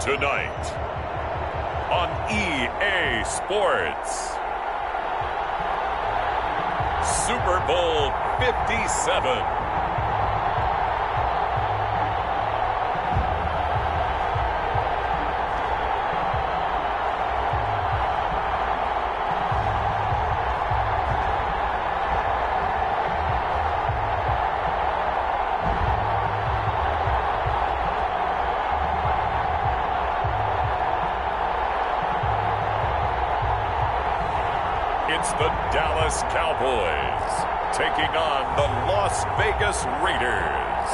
Tonight on EA Sports, Super Bowl 57. It's the Dallas Cowboys taking on the Las Vegas Raiders.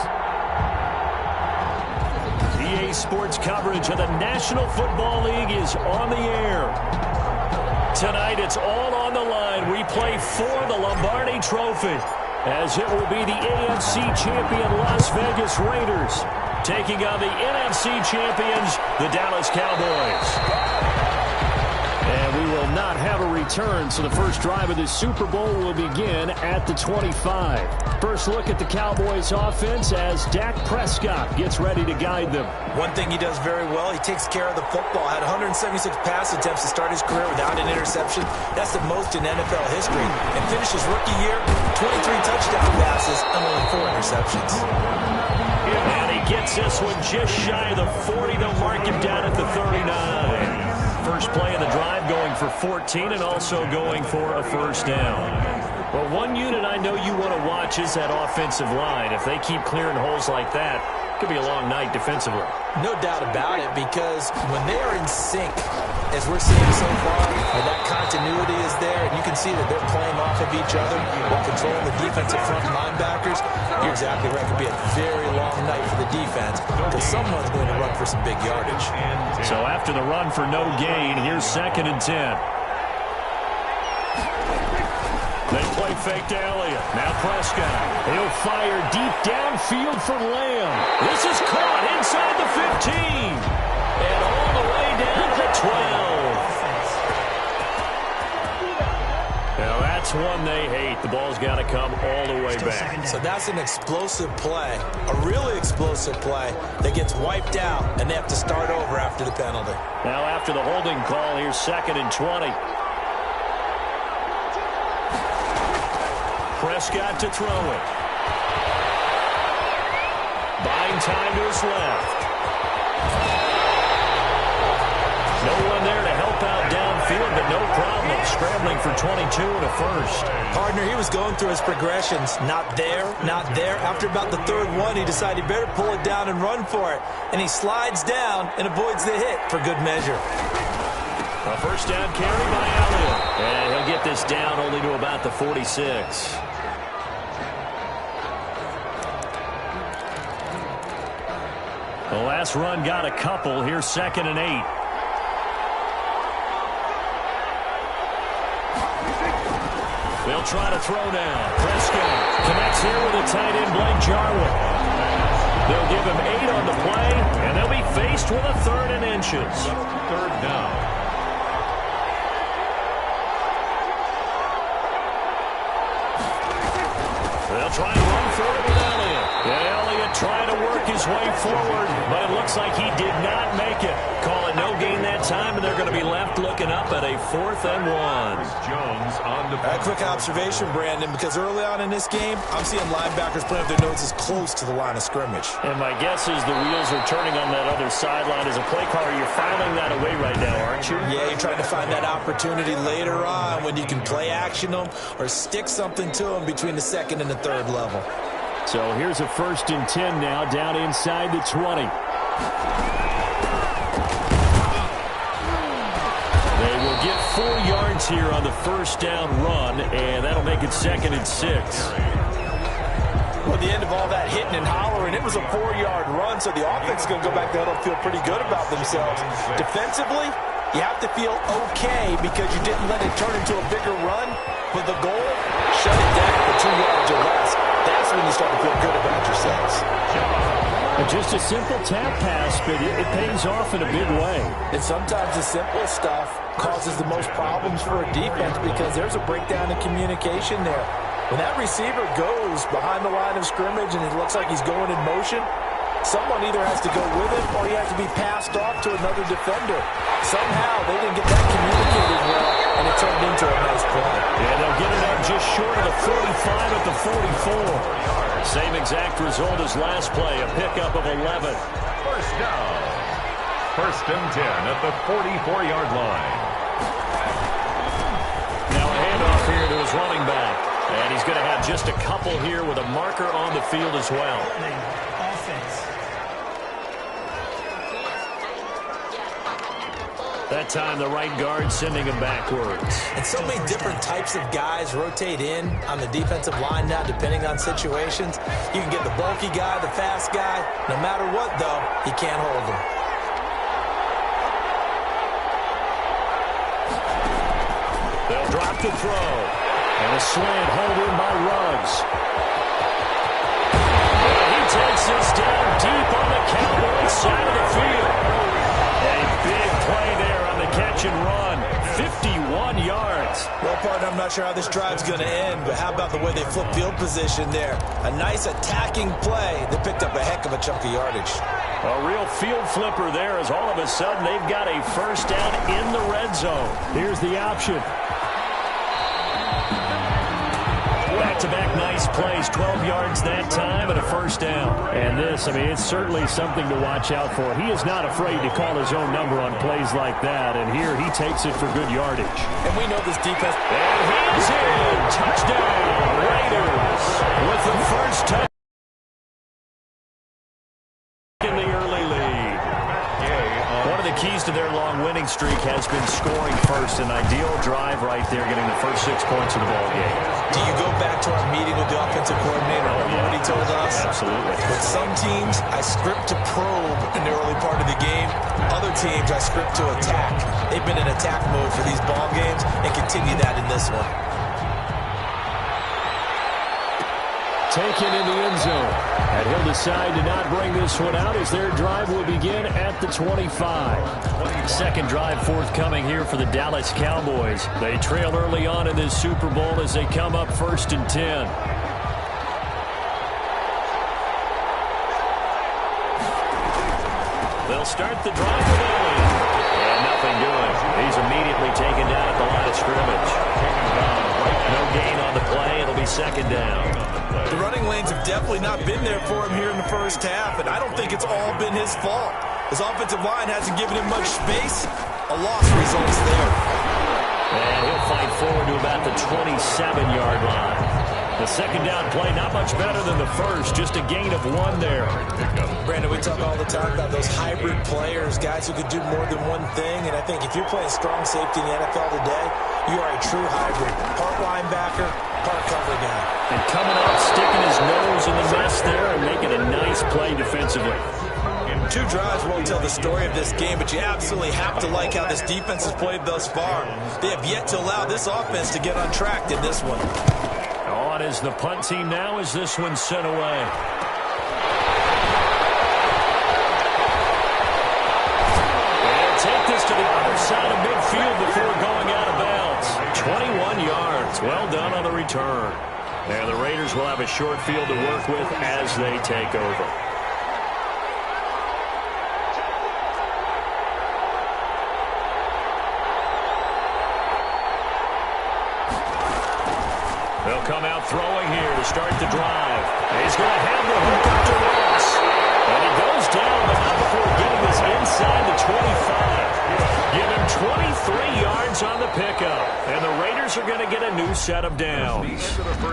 EA Sports coverage of the National Football League is on the air. Tonight, it's all on the line. We play for the Lombardi Trophy, as it will be the AFC champion Las Vegas Raiders taking on the NFC champions, the Dallas Cowboys. And we will not have a return, so the first drive of the Super Bowl will begin at the 25. First look at the Cowboys offense as Dak Prescott gets ready to guide them. One thing he does very well, he takes care of the football. Had 176 pass attempts to start his career without an interception. That's the most in NFL history. And finished his rookie year, 23 touchdown passes and only 4 interceptions. And he gets this one just shy of the 40. They'll mark him down at the 39. First play of the drive going for 14 and also going for a first down. Well, one unit I know you want to watch is that offensive line. If they keep clearing holes like that, it could be a long night defensively. No doubt about it, because when they are in sync, as we're seeing so far, and that continuity is there, and you can see that they're playing off of each other while controlling the defensive front linebackers, you're exactly right. It could be a very long night for the defense because someone's going to run for some big yardage. So after the run for no gain, here's 2nd and 10. They play fake to Elliott. Now Prescott. He'll fire deep downfield for Lamb. This is caught inside the 15. And all the way down to the 12. Now that's one they hate. The ball's got to come all the way back. So that's an explosive play, a really explosive play that gets wiped out, and they have to start over after the penalty. Now after the holding call, here's 2nd and 20. Prescott to throw it. Buying time to his left. No one there to help out downfield, but no problem. Scrambling for 22 and a first. Partner, he was going through his progressions. Not there, not there. After about the 3rd one, he decided he better pull it down and run for it. And he slides down and avoids the hit for good measure. A first down carry by Elliott. And he'll get this down only to about the 46. The last run got a couple. Here's 2nd and 8. They'll try to throw now. Prescott connects here with a tight end, Blake Jarwin. They'll give him 8 on the play, and they'll be faced with a 3rd and inches. 3rd down. They'll try and run for it with Elliott. Yeah, Elliott trying to work his way forward, but it looks like he did not make it. Call it no gain that time, and they're going to be left looking up at a 4th and 1. Jones on the A quick observation, Brandon, because early on in this game, I'm seeing linebackers putting up their noses close to the line of scrimmage. And my guess is the wheels are turning on that other sideline. As a play caller, you're filing that away right now, aren't you? Yeah, you're trying to find that opportunity later on when you can play action them or stick something to them between the 2nd and the 3rd level. So here's a 1st and 10 now, down inside the 20. They will get 4 yards here on the first down run, and that'll make it 2nd and 6. Well, at the end of all that hitting and hollering, it was a 4-yard run, so the offense is going to go back there and feel pretty good about themselves. Defensively, you have to feel okay because you didn't let it turn into a bigger run. But the goal, shut it down for 2 yards or less. That's when you start to feel good about yourselves. Just a simple tap pass, but it pays off in a big way. And sometimes the simple stuff causes the most problems for a defense because there's a breakdown in communication there. When that receiver goes behind the line of scrimmage and it looks like he's going in motion, Someone either has to go with it or he has to be passed off to another defender. Somehow they didn't get that communicated well, and it turned into a nice play. Yeah, they'll get it up just short of the 45 at the 44. Same exact result as last play, a pickup of 11. First down. First and 10 at the 44-yard line. Now a handoff here to his running back. And he's going to have just a couple here with a marker on the field as well. That time the right guard sending him backwards. And so many different types of guys rotate in on the defensive line now depending on situations. You can get the bulky guy, the fast guy. No matter what, though, you can't hold him. They'll drop the throw. And a slant hold in by Ruggs. And he takes this down deep on the Cowboys side of the field. A big play there on the catch and run. 51 yards. Well, partner, I'm not sure how this drive's going to end, but how about the way they flip field position there? A nice attacking play that picked up a heck of a chunk of yardage. A real field flipper there as all of a sudden they've got a first down in the red zone. Here's the option. Back-to-back nice plays, 12 yards that time and a first down. And this, I mean, it's certainly something to watch out for. He is not afraid to call his own number on plays like that, and here he takes it for good yardage. And we know this defense. And he's in. Touchdown, Raiders, with the first touchdown in the early lead. One of the keys to their long winning streak has been scoring first. An ideal drive right there, getting the first 6 points of the ball game. Do you go back to our meeting with the offensive coordinator? Remember what he told us? Absolutely. With some teams, I script to probe in the early part of the game. Other teams, I script to attack. They've been in attack mode for these ball games and continue that in this one. Taken in the end zone. And he'll decide to not bring this one out as their drive will begin at the 25. Second drive forthcoming here for the Dallas Cowboys. They trail early on in this Super Bowl as they come up 1st and 10. They'll start the drive with Elliott. And nothing doing. He's immediately taken down at the line of scrimmage. No gain on the play. It'll be second down. The running lanes have definitely not been there for him here in the first half, and I don't think it's all been his fault. His offensive line hasn't given him much space. A loss results there. And he'll fight forward to about the 27-yard line. The second down play, not much better than the first, just a gain of 1 there. Brandon, we talk all the time about those hybrid players, guys who could do more than one thing, and I think if you're playing strong safety in the NFL today, you are a true hybrid. Part linebacker, part cover guy. And coming up, sticking his nose in the mess there and making a nice play defensively. 2 drives won't tell the story of this game, but you absolutely have to like how this defense has played thus far. They have yet to allow this offense to get on track in this one. On is the punt team now as this one's sent away. And take this to the other side of midfield before going out of bounds. 21 yards. Well done on the return. And the Raiders will have a short field to work with as they take over. They'll come out throwing here to start the drive. He's going to have the hook up to Ross. And he goes down, but not before getting this inside the 25. Give him 23 yards on the pickup. And the Raiders are going to get a new set of downs.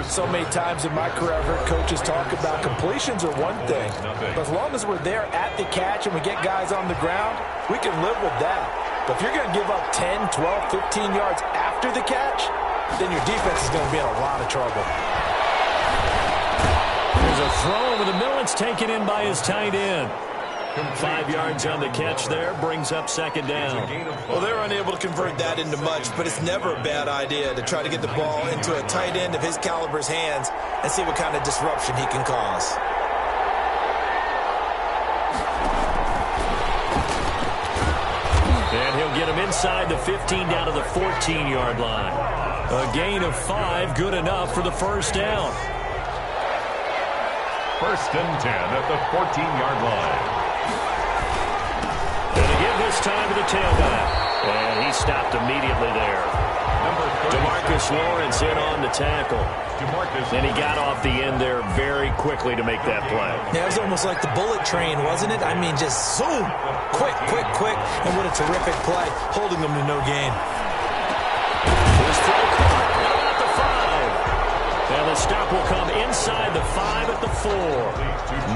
So many times in my career, I've heard coaches talk about completions are one thing. But as long as we're there at the catch and we get guys on the ground, we can live with that. But if you're going to give up 10, 12, 15 yards after the catch, then your defense is going to be in a lot of trouble. There's a throw over the middle. It's taken in by his tight end. 5 yards on the catch there, brings up second down. Well, they're unable to convert that into much, but it's never a bad idea to try to get the ball into a tight end of his caliber's hands and see what kind of disruption he can cause. And he'll get him inside the 15 down to the 14-yard line. A gain of 5, good enough for the first down. First and 10 at the 14-yard line. And again this time to the tailback. And he stopped immediately there. DeMarcus Lawrence in on the tackle. And he got off the end there very quickly to make that play. Yeah, it was almost like the bullet train, wasn't it? I mean, just zoom. Quick, quick, quick. And what a terrific play, holding them to no gain. Here's throw caught at about the 5. And the stop will come inside the 5 at the 4.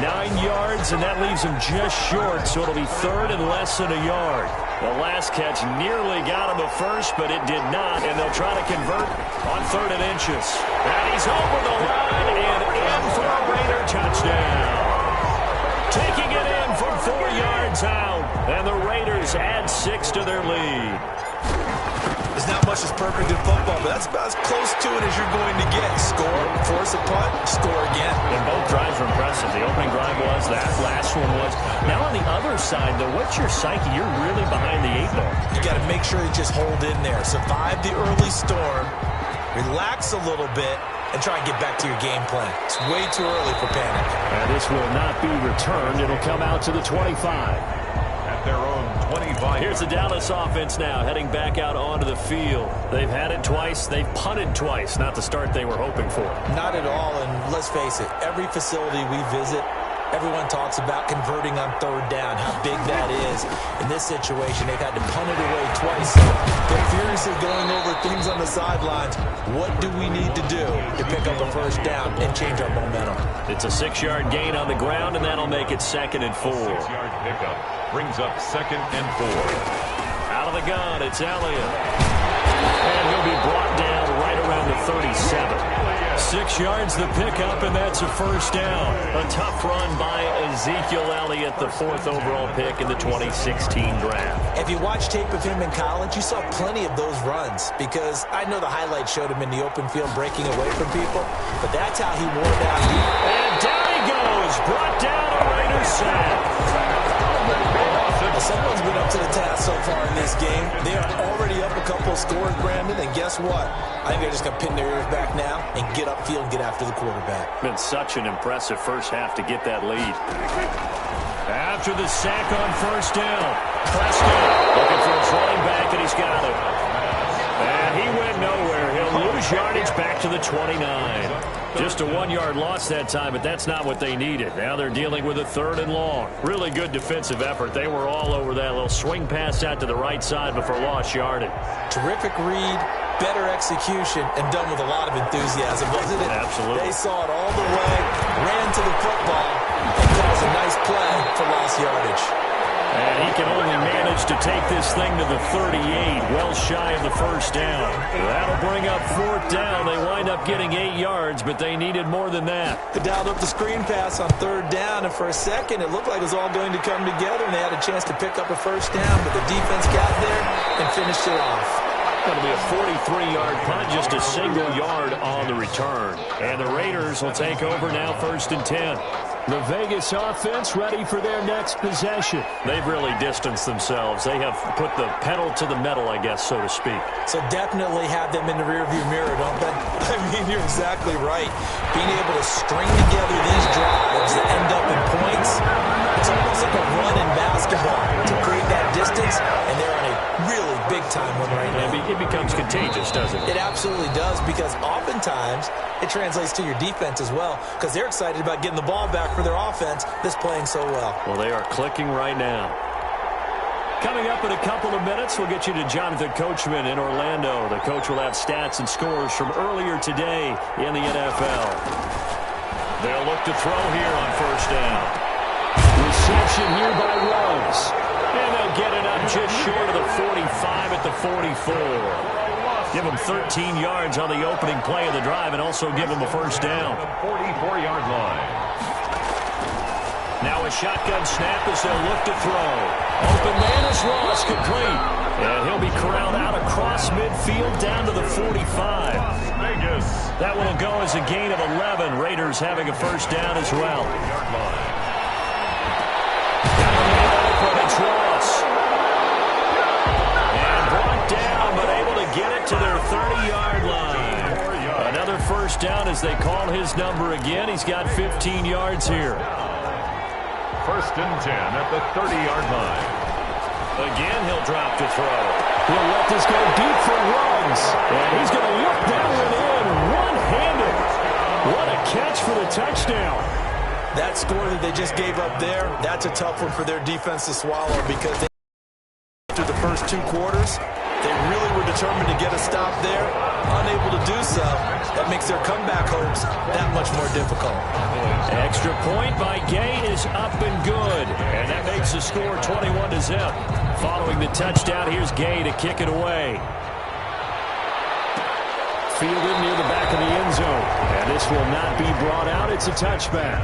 9 yards, and that leaves him just short, so it'll be third and less than a yard. The last catch nearly got him a first, but it did not, and they'll try to convert on third and inches. And he's over the line and in for a Raider touchdown. Taking it in from 4 yards out, and the Raiders add 6 to their lead. There's not much that's perfect in football, but that's about as close to it as you're going to get. Score, force a punt, score again. And both drives were impressive. The opening drive was, that last one was. Now on the other side, though, what's your psyche? You're really behind the 8 ball. You got to make sure you just hold in there. Survive the early storm, relax a little bit, and try and get back to your game plan. It's way too early for panic. And this will not be returned. It'll come out to the 25. Their own 25. Here's the Dallas offense now, heading back out onto the field. They've had it twice. They've punted twice. Not the start they were hoping for. Not at all, and let's face it, every facility we visit, everyone talks about converting on third down, how big that is. In this situation, they've had to punt it away twice. So they're furiously going over things on the sidelines. What do we need to do to pick up a first down and change our momentum? It's a 6-yard gain on the ground, and that'll make it 2nd and 4. 6-yard pickup brings up 2nd and 4. Out of the gun, it's Elliott. And he'll be brought down right around the 37. 6 yards the pickup, and that's a first down. A tough run by Ezekiel Elliott, the 4th overall pick in the 2016 draft. If you watch tape of him in college, you saw plenty of those runs, because I know the highlights showed him in the open field breaking away from people, but that's how he wore down. And down he goes, brought down a Raider sack. Someone's been up to the task so far in this game. They are already up a couple of scores, Brandon, and guess what? I think they're just going to pin their ears back now and get upfield and get after the quarterback. Been such an impressive first half to get that lead. After the sack on first down, Prescott looking for his running back, and he's got it. And he went nowhere. He'll lose yardage back to the 29. Just a 1-yard loss that time, but that's not what they needed. Now they're dealing with a 3rd and long. Really good defensive effort. They were all over that little swing pass out to the right side before lost yardage. Terrific read, better execution, and done with a lot of enthusiasm, wasn't it? Absolutely. They saw it all the way, ran to the football, and caused a nice play for lost yardage. And he can only manage to take this thing to the 38, well shy of the first down. That'll bring up 4th down. They wind up getting 8 yards, but they needed more than that. They dialed up the screen pass on 3rd down, and for a second it looked like it was all going to come together, and they had a chance to pick up a first down, but the defense got there and finished it off. It'll be a 43-yard punt, just a single yard on the return. And the Raiders will take over now, 1st and 10. The Vegas offense ready for their next possession. They've really distanced themselves. They have put the pedal to the metal, I guess, so to speak. So definitely have them in the rearview mirror, don't they? I mean, you're exactly right. Being able to string together these drives that end up in points, it's almost like a run in basketball to create that distance, and they're on a really big-time one right now. It becomes contagious, doesn't it? It absolutely does, because oftentimes it translates to your defense as well, because they're excited about getting the ball back for their offense that's playing so well. Well, they are clicking right now. Coming up in a couple of minutes, we'll get you to Jonathan Coachman in Orlando. The coach will have stats and scores from earlier today in the NFL. They'll look to throw here on first down. Reception here by Ruggs. And they'll get it up just short of the 45 at the 44. Give them 13 yards on the opening play of the drive and also give them a first down. 44-yard line. Now a shotgun snap as they'll look to throw. Open man is lost, complete. And he'll be corralled out across midfield down to the 45. Vegas. That one will go as a gain of 11. Raiders having a first down as well. It's Ross. And brought down, but able to get it to their 30-yard line. Another first down as as they call his number again. He's got 15 yards here. First and 10 at the 30-yard line. Again, he'll drop to throw. He'll let this go deep for runs. And he's going to look that one in one-handed. What a catch for the touchdown. That score that they just gave up there, that's a tough one for their defense to swallow because they through the first 2 quarters, they really were determined to get a stop there. Unable to do so, that makes their comeback hopes that much more difficult. Extra point by Gay is up and good. And that makes the score 21-0. Following the touchdown, here's Gay to kick it away. Fielded near the back of the end zone. And this will not be brought out. It's a touchback.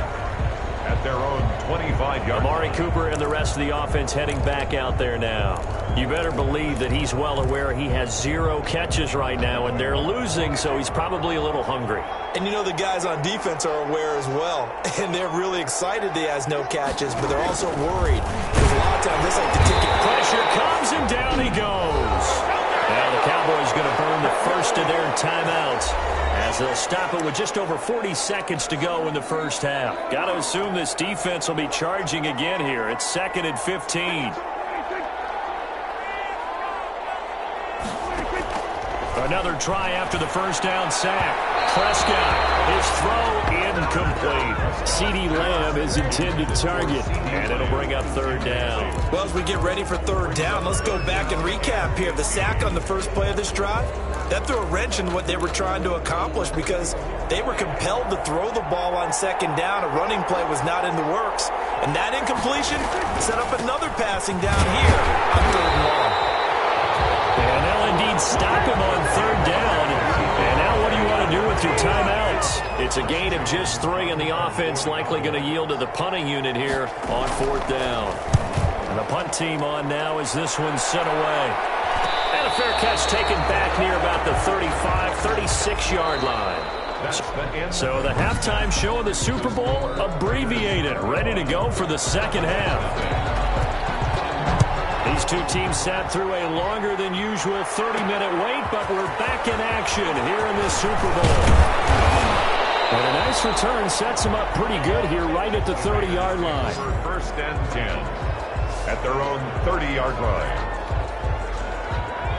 At their own 25-yard line. Amari Cooper and the rest of the offense heading back out there now. You better believe that he's well aware he has 0 catches right now, and they're losing, so he's probably a little hungry. And you know the guys on defense are aware as well, and they're really excited that he has no catches, but they're also worried because a lot of times this like the ticket. Pressure comes, and down he goes. Now the Cowboys going to burn the first of their timeouts as they'll stop it with just over 40 seconds to go in the first half. Got to assume this defense will be charging again here. It's 2nd and 15. Another try after the first down sack. Prescott, his throw incomplete. CeeDee Lamb is intended target, and it'll bring up 3rd down. Well, as we get ready for 3rd down, let's go back and recap here. The sack on the first play of this drive, that threw a wrench in what they were trying to accomplish because they were compelled to throw the ball on 2nd down. A running play was not in the works. And that incompletion set up another passing down here on 3rd and long. And they'll indeed stop him on 3rd down. And now what do you want to do with your timeouts? It's a gain of just 3, and the offense likely going to yield to the punting unit here on 4th down. And the punt team on now as this one's sent away. And a fair catch taken back near about the 35, 36-yard line. So the halftime show of the Super Bowl abbreviated, ready to go for the second half. These two teams sat through a longer than usual 30-minute wait, but we're back in action here in this Super Bowl. And a nice return sets them up pretty good here right at the 30-yard line. First and 10 at their own 30-yard line.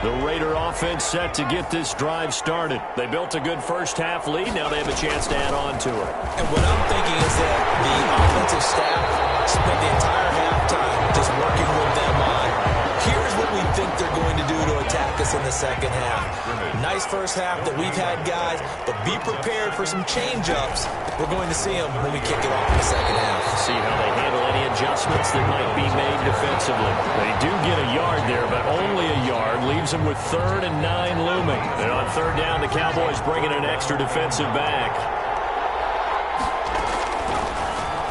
The Raider offense set to get this drive started. They built a good first half lead. Now they have a chance to add on to it. And what I'm thinking is that the offensive staff spent the entire halftime just working with them on here's what we think they're going to do to attack us in the second half. Nice first half that we've had, guys, but be prepared for some change-ups. We're going to see them when we kick it off in the second half. See how they handle any adjustments that might be made defensively. They do get a yard there, but only a yard. Leaves them with 3rd and 9 looming. And on 3rd down, the Cowboys bringing an extra defensive back.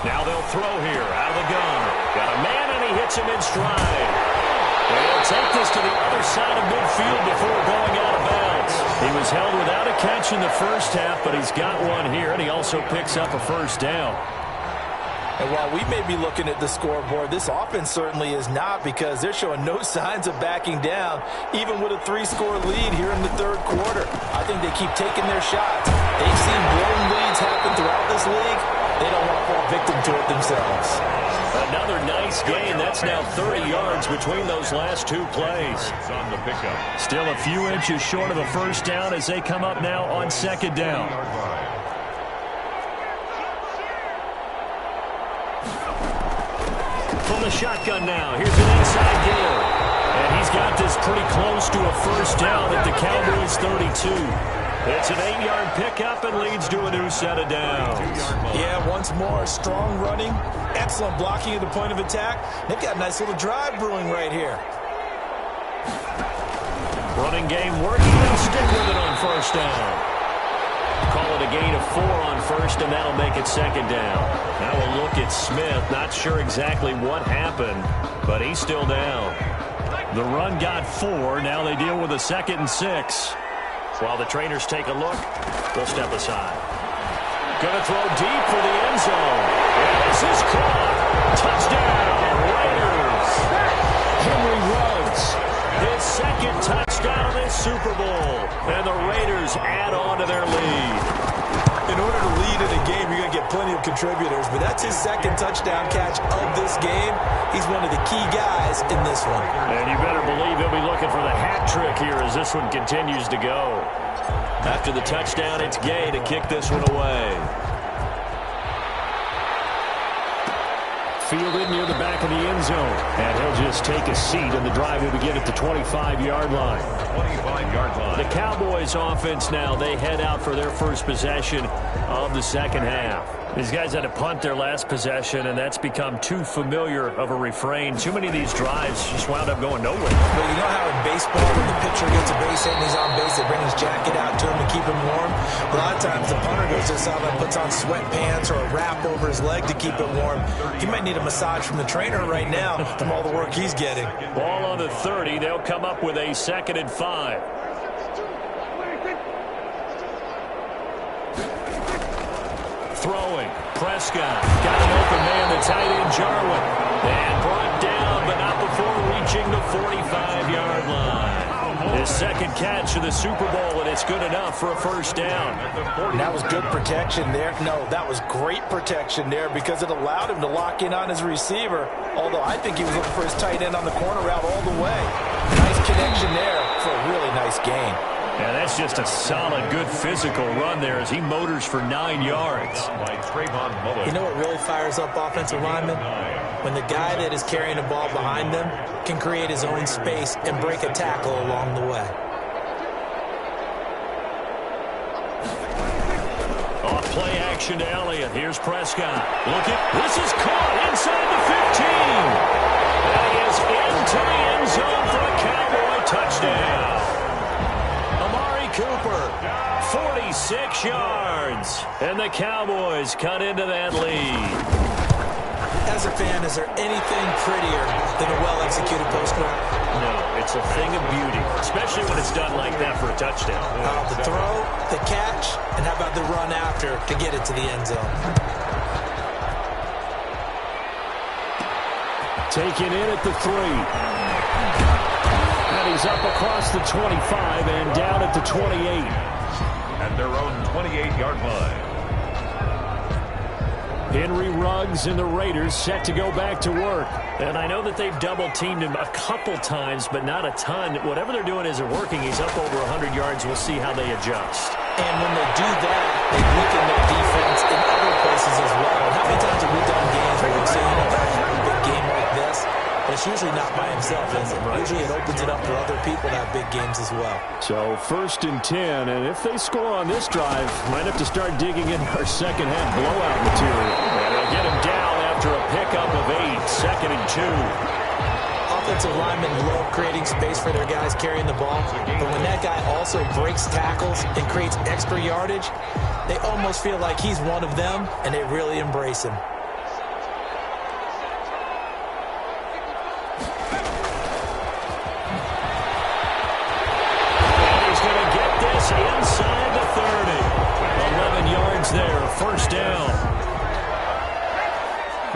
Now they'll throw here out of the gun. Got a man, and he hits him in stride. They'll take this to the other side of midfield before going out of bounds. He was held without a catch in the first half, but he's got one here, and he also picks up a first down. And while we may be looking at the scoreboard, this offense certainly is not because they're showing no signs of backing down, even with a 3-score lead here in the 3rd quarter. I think they keep taking their shots. They've seen blown leads happen throughout this league. They don't want to fall victim to it themselves. Another nice gain. That's now 30 yards between those last 2 plays. On the pickup. Still a few inches short of a first down as they come up now on 2nd down. From the shotgun now. Here's an inside give. And he's got this pretty close to a first down at the Cowboys' 32. It's an 8-yard pickup and leads to a new set of downs. Yeah, once more, strong running, excellent blocking at the point of attack. They've got a nice little drive brewing right here. Running game working. They'll stick with it on first down. Call it a gain of 4 on first, and that'll make it 2nd down. Now we'll look at Smith. Not sure exactly what happened, but he's still down. The run got 4. Now they deal with a 2nd and 6. While the trainers take a look, we'll step aside. Going to throw deep for the end zone. And this is caught. Touchdown, Raiders. Henry Ruggs, his 2nd touchdown of this Super Bowl. And the Raiders add on to their lead. In order to lead in a game, you're going to get plenty of contributors, but that's his second touchdown catch of this game. He's one of the key guys in this one. And you better believe he'll be looking for the hat trick here as this one continues to go. After the touchdown, it's Gay to kick this one away. Fielded near the back of the end zone. And he'll just take a seat, and the drive will begin at the 25-yard line. 25-yard line. The Cowboys offense now, they head out for their first possession of the second half. These guys had to punt their last possession, and that's become too familiar of a refrain. Too many of these drives just wound up going nowhere. But you know how in baseball, when the pitcher gets a base hit and he's on base, they bring his jacket out to him to keep him warm? A lot of times the punter goes to the sideline, puts on sweatpants or a wrap over his leg to keep him warm. He might need a massage from the trainer right now from all the work he's getting. Ball on the 30. They'll come up with a 2nd and 5. Throwing. Prescott got an open man, the tight end Jarwin. And brought down, but not before reaching the 45-yard line. His second catch of the Super Bowl, and it's good enough for a first down. That was good protection there. No, that was great protection there because it allowed him to lock in on his receiver. Although I think he was looking for his tight end on the corner route all the way. Nice connection there for a really nice gain. Yeah, that's just a solid, good physical run there as he motors for 9 yards. You know what really fires up offensive linemen? When the guy that is carrying the ball behind them can create his own space and break a tackle along the way. Off play action to Elliott. Here's Prescott. This is caught inside the 15. That is into the end zone for a Cowboy touchdown. Cooper, 46 yards, and the Cowboys cut into that lead. As a fan, is there anything prettier than a well-executed postcard? No, it's a thing of beauty, especially when it's done like that for a touchdown. The throw, the catch, and how about the run after to get it to the end zone? Taken in at the 3. And he's up across the 25 and down at the 28. At their own 28-yard line. Henry Ruggs and the Raiders set to go back to work. And I know that they've double-teamed him a couple times, but not a ton. Whatever they're doing isn't working. He's up over 100 yards. We'll see how they adjust. And when they do that, they weaken their defense in other places as well. How many times have we done games where we've seen a big game like this? But it's usually not by himself, is it? Right. Usually it opens it up for other people to have big games as well. So 1st and 10, and if they score on this drive, might have to start digging in our second half blowout material. And they'll get him down after a pickup of 8, 2nd and 2. Offensive linemen love creating space for their guys carrying the ball, but when that guy also breaks tackles and creates extra yardage, they almost feel like he's one of them, and they really embrace him. Inside the 30. 11 yards there, first down.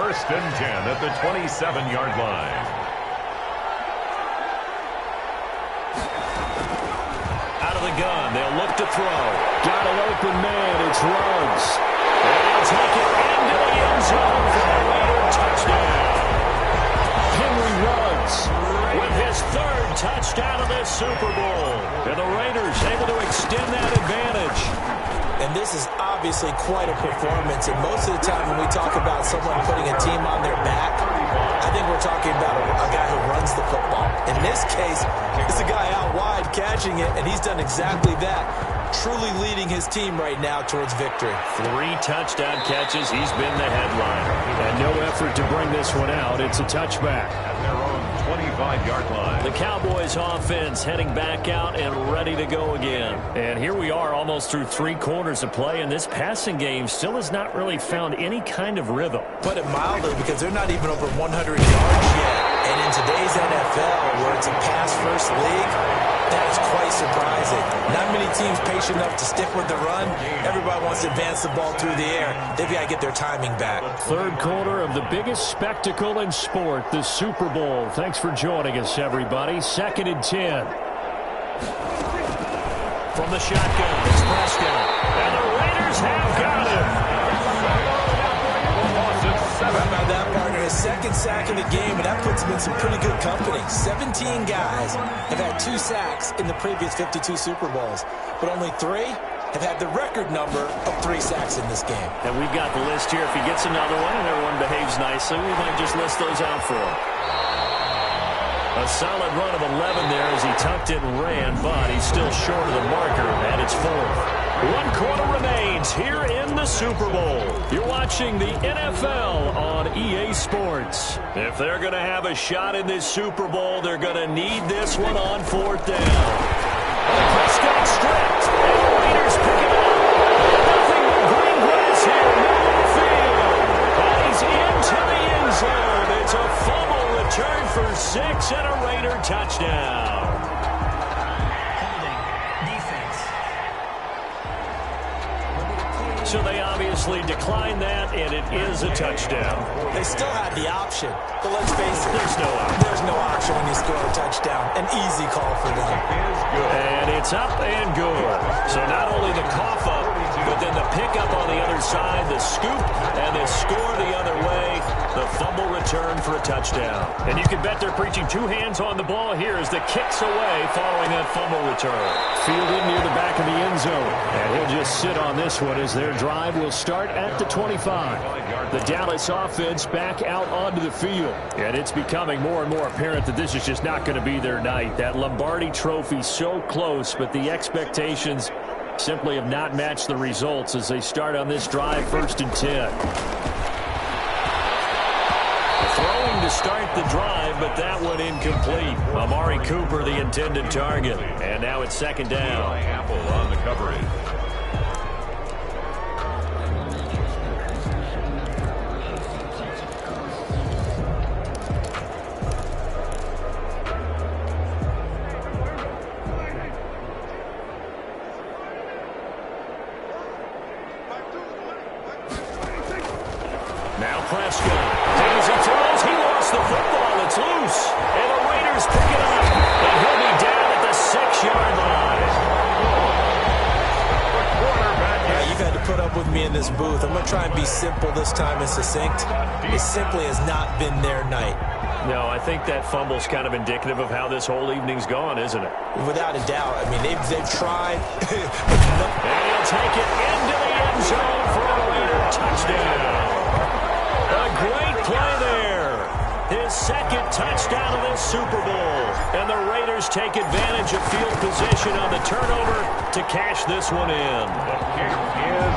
1st and 10 at the 27-yard line. Out of the gun, they'll look to throw. Got an open man, it's Ruggs. And he'll take it into the end zone for a Raider touchdown. Henry Ruggs with his 3rd touchdown of this Super Bowl. And the Raiders able to extend that advantage. And this is obviously quite a performance. And most of the time when we talk about someone putting a team on their back, I think we're talking about a guy who runs the football. In this case, it's a guy out wide catching it, and he's done exactly that. Truly leading his team right now towards victory. 3 touchdown catches. He's been the headliner. And no effort to bring this one out. It's a touchback. At their own 25-yard line. The Cowboys offense heading back out and ready to go again. And here we are almost through 3 quarters of play, and this passing game still has not really found any kind of rhythm. Put it mildly, because they're not even over 100 yards yet. And in today's NFL, where it's a pass-first league, that is quite surprising. Not many teams patient enough to stick with the run. Everybody wants to advance the ball through the air. They've got to get their timing back. 3rd quarter of the biggest spectacle in sport, the Super Bowl. Thanks for joining us, everybody. 2nd and 10. From the shotgun, it's Prescott. And the Raiders Raiders have got him. How about that, partner? His second sack of the game, and that puts him in some pretty good company. 17 guys have had 2 sacks in the previous 52 Super Bowls, but only 3 have had the record number of 3 sacks in this game. And we've got the list here. If he gets another one and everyone behaves nicely, we might just list those out for him. A solid run of 11 there as he tucked it and ran, but he's still short of the marker, and it's 4th. 1 quarter remains here in the Super Bowl. You're watching the NFL on EA Sports. If they're going to have a shot in this Super Bowl, they're going to need this one on 4th down. Prescott stripped, and the Raiders pick it up. Nothing but green grass here, middle of the field. And he's into the end zone. It's a fumble return for 6 and a Raider touchdown. So they obviously declined that, and it is a touchdown. They still had the option, but let's face it. There's no option. There's no option when you score a touchdown. An easy call for them. And it's up and good. So not only the cough up, but then the pickup on the other side, the scoop, and the score the other way, the fumble return for a touchdown. And you can bet they're preaching 2 hands on the ball here as the kick's away following that fumble return. Fielded near the back of the end zone. And he'll just sit on this one as their drive will start at the 25. The Dallas offense back out onto the field. And it's becoming more and more apparent that this is just not going to be their night. That Lombardi trophy so close, but the expectations simply have not matched the results as they start on this drive, 1st and 10. Throwing to start the drive, but that one incomplete. Amari Cooper, the intended target. And now it's 2nd down. Apple on the coverage. Now Prescott. As he throws, he lost the football. It's loose. And the Raiders pick it up. And he'll be down at the 6-yard line. Yeah, you've had to put up with me in this booth. I'm going to try and be simple this time and succinct. It simply has not been their night. No, I think that fumble's kind of indicative of how this whole evening's gone, isn't it? Without a doubt. I mean, they've tried. And he'll take it into the end zone for a Raider touchdown. A great play there. His 2nd touchdown of this Super Bowl. And the Raiders take advantage of field position on the turnover to cash this one in.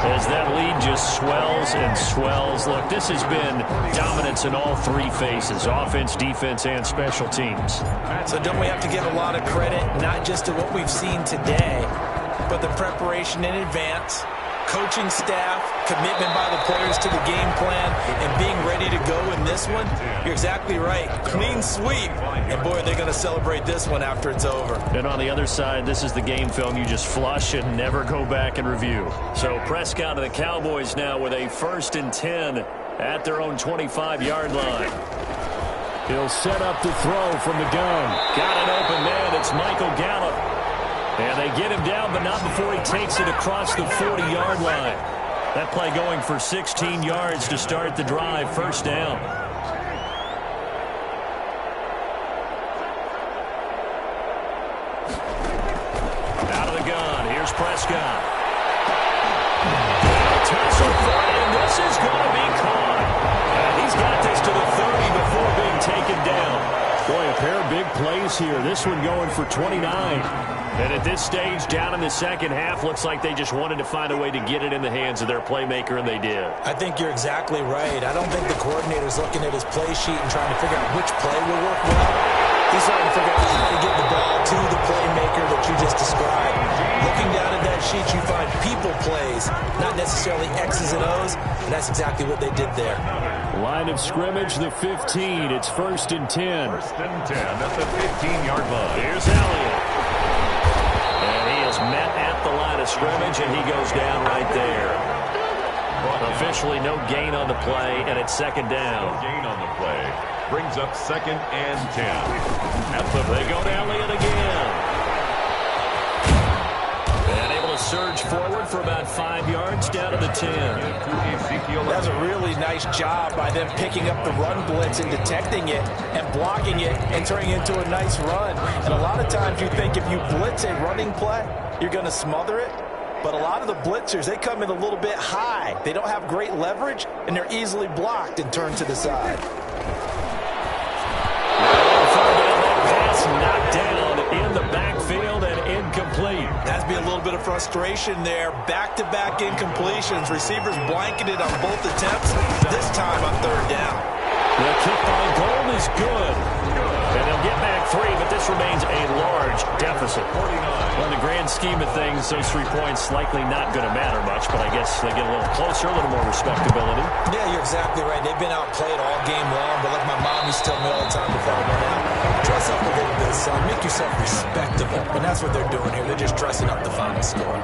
As that lead just swells and swells. Look, this has been dominance in all 3 phases, offense, defense, and special teams. So don't we have to give a lot of credit, not just to what we've seen today, but the preparation in advance, coaching staff, commitment by the players to the game plan, and being ready to go in this one? You're exactly right. Clean sweep. And, boy, they're going to celebrate this one after it's over. And on the other side, this is the game film you just flush and never go back and review. So Prescott and the Cowboys now with a 1st and 10 at their own 25-yard line. He'll set up to throw from the gun. Got an open man. It's Michael Gallup. And they get him down, but not before he takes it across the 40-yard line. That play going for 16 yards to start the drive, 1st down. Out of the gun, here's Prescott. Tussle for it, and this is going to be caught. And he's got this to the 30 before being taken down. Boy, a pair of big plays here. This one going for 29. And at this stage, down in the 2nd half, looks like they just wanted to find a way to get it in the hands of their playmaker, and they did. I think you're exactly right. I don't think the coordinator's looking at his play sheet and trying to figure out which play will work well. He's trying to figure out how to get the ball to the playmaker that you just described. Looking down at that sheet, you find people plays, not necessarily X's and O's, and that's exactly what they did there. Line of scrimmage, the 15. It's 1st and 10. 1st and 10 at the 15-yard line. Here's Elliott. And he is met at the line of scrimmage, and he goes down right there. Officially no gain on the play, and it's 2nd down. No gain on the play. Brings up 2nd and 10. They go to Elliott again. And able to surge forward for about 5 yards down to the 10. That's a really nice job by them picking up the run blitz and detecting it and blocking it and turning it into a nice run. And a lot of times you think if you blitz a running play, you're going to smother it. But a lot of the blitzers, they come in a little bit high. They don't have great leverage, and they're easily blocked and turned to the side. Pass knocked down in the backfield and incomplete. Has to be a little bit of frustration there. Back-to-back incompletions. Receivers blanketed on both attempts. This time on third down. The kick by goal is good. And they'll get back 3, but this remains a large deficit. 49. In the grand scheme of things, those 3 points likely not going to matter much, but I guess they get a little closer, a little more respectability. Yeah, you're exactly right. They've been outplayed all game long, but like my mom used to tell me all the time before I went out, dress up a little bit, son. Make yourself respectable. And that's what they're doing here. They're just dressing up the final score.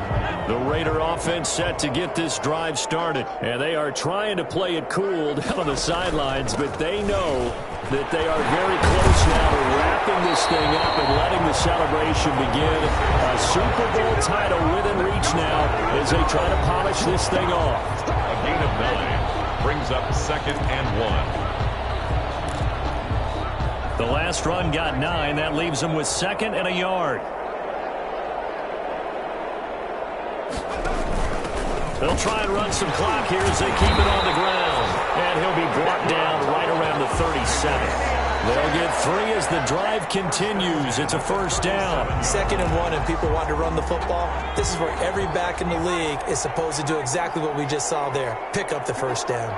The Raider offense set to get this drive started, and they are trying to play it cool down on the sidelines, but they know that they are very close now to wrapping this thing up and letting the celebration begin. A Super Bowl title within reach now as they try to polish this thing off. A gain of 9 brings up 2nd and 1. The last run got 9. That leaves them with 2nd and a yard. They'll try and run some clock here as they keep it on the ground. And he'll be brought down right around the 37. They'll get 3 as the drive continues. It's a first down. 2nd and 1, and people want to run the football. This is where every back in the league is supposed to do exactly what we just saw there. Pick up the first down.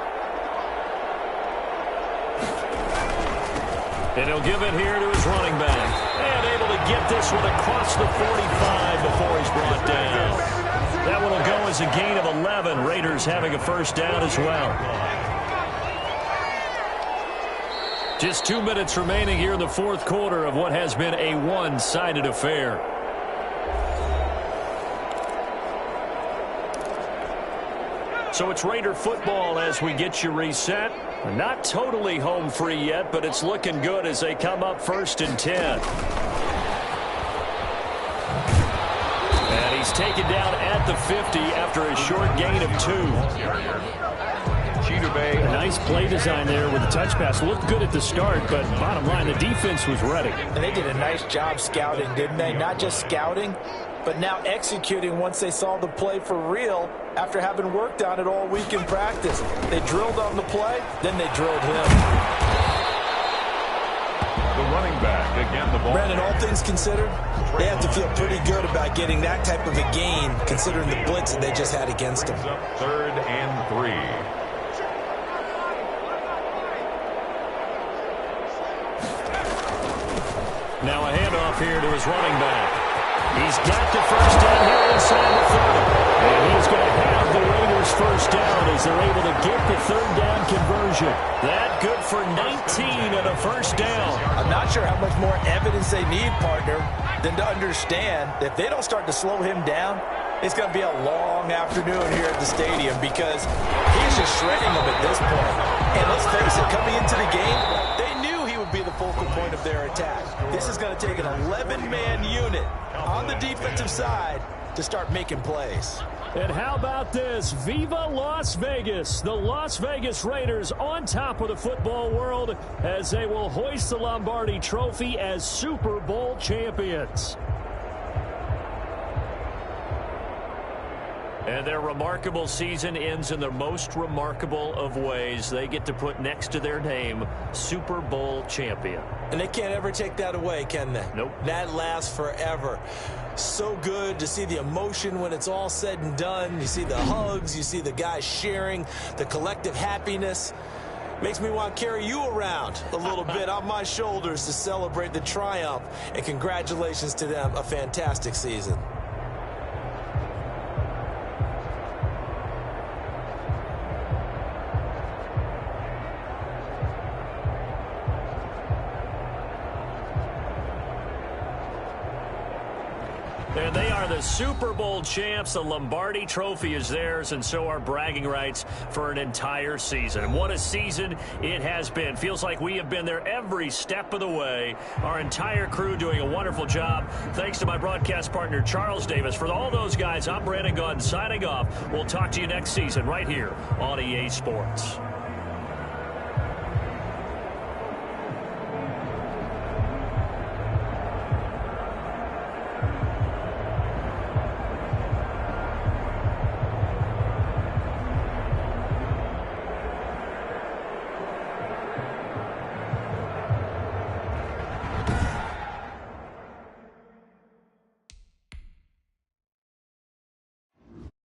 And he'll give it here to his running back. And able to get this one across the 45 before he's brought down. That one will go as a gain of 11. Raiders having a first down as well. Just 2 minutes remaining here in the 4th quarter of what has been a one-sided affair. So it's Raider football as we get you reset. Not totally home free yet, but it's looking good as they come up 1st and 10. And he's taken down at the 50 after a short gain of 2. A nice play design there with the touch pass. Looked good at the start, but bottom line, the defense was ready. And they did a nice job scouting, didn't they? Not just scouting, but now executing once they saw the play for real after having worked on it all week in practice. They drilled on the play, then they drilled him. The running back, again, the ball. Brandon, all things considered, they have to feel pretty good about getting that type of a gain, considering the blitz that they just had against them. 3rd and 3. Now a handoff here to his running back. He's got the first down here inside the 30. And he's going to have the Raiders first down as they're able to get the 3rd down conversion. That good for 19 and a first down. I'm not sure how much more evidence they need, partner, than to understand that if they don't start to slow him down, it's going to be a long afternoon here at the stadium because he's just shredding them at this point. And let's face it, coming into the game, they knew he would be the focal point of their attack. This is going to take an 11-man unit on the defensive side to start making plays. And how about this? Viva Las Vegas! The Las Vegas Raiders on top of the football world as they will hoist the Lombardi Trophy as Super Bowl champions. And their remarkable season ends in the most remarkable of ways. They get to put next to their name, Super Bowl champion. And they can't ever take that away, can they? Nope. That lasts forever. So good to see the emotion when it's all said and done. You see the hugs, you see the guys sharing, the collective happiness. Makes me want to carry you around a little bit on my shoulders to celebrate the triumph. And congratulations to them, a fantastic season. And they are the Super Bowl champs. The Lombardi Trophy is theirs, and so are bragging rights for an entire season. What a season it has been. Feels like we have been there every step of the way. Our entire crew doing a wonderful job. Thanks to my broadcast partner, Charles Davis. For all those guys, I'm Brandon Gaudin signing off. We'll talk to you next season right here on EA Sports.